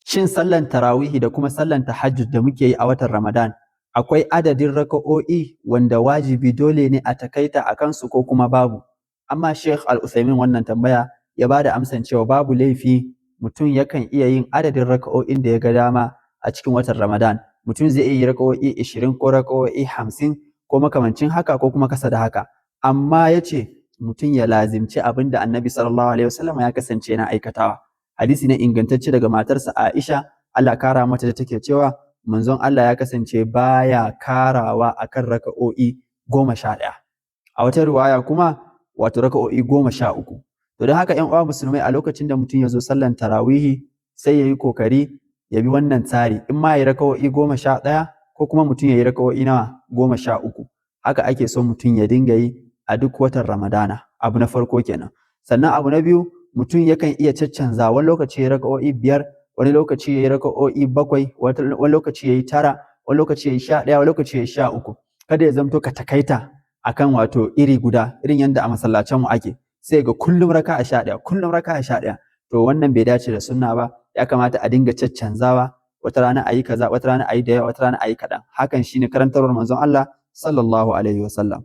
Shin sallan tarawihi da kuma sallan tahajjud da muke yi a watan Ramadan, akwai adadin raka'o'i wanda wajibi dole ne a takaita a kansu ko kuma babu? Amma Sheikh Al-Uthaymin wannan tambaya ya ba da amsan cewa babu laifi mutum yakan iya yin adadin raka'o'in da ya ga dama a cikin watan Ramadan. Mutum zai iya yi raka'o'i 20 ko raka'o'i 50 ko makamancin haka ko kuma kasa da haka. Amma ya ce mutum ya lazimci abin da Annabi sallallahu alaihi wasallam ya kasance yana aikatawa. Hadisi ne ingantacce daga matarsa Aisha, Allah kara mata da take cewa manzon Allah ya kasance baya karawa akan raka'o'i 11. A wata riwaya kuma wato raka'o'i 13. To don haka 'yan uwa musulmai, a lokacin da mutum ya zo sallan tarawihi sai ya yi kokari ya bi wannan tsari, in ma ya yi raka'o'i 11 ko kuma mutum ya yi raka'o'i 13. Haka ake son mutum ya dinga yi a duk watan Ramadana. Abu na farko kenan. Sannan abu na biyu, mutum yakan iya caccanza, wani lokaci ya yi raka'o'i 5, wani lokaci ya yi raka'o'i 7, wani lokaci ya yi 9, wani lokaci ya yi 11, wani lokaci ya yi 13. Kada ya zamto ka takaita akan wato iri guda, irin yadda a masallacanmu ake, sai ga kullum raka'a 11, kullum raka'a 11. To wannan bai dace da sunna ba, ya kamata a dinga caccanzawa, wata rana a yi kaza, wata rana a yi da yawa, wata rana a yi kaɗan. Hakan shine karantarwar manzon Allah sallallahu alaihi wasallam.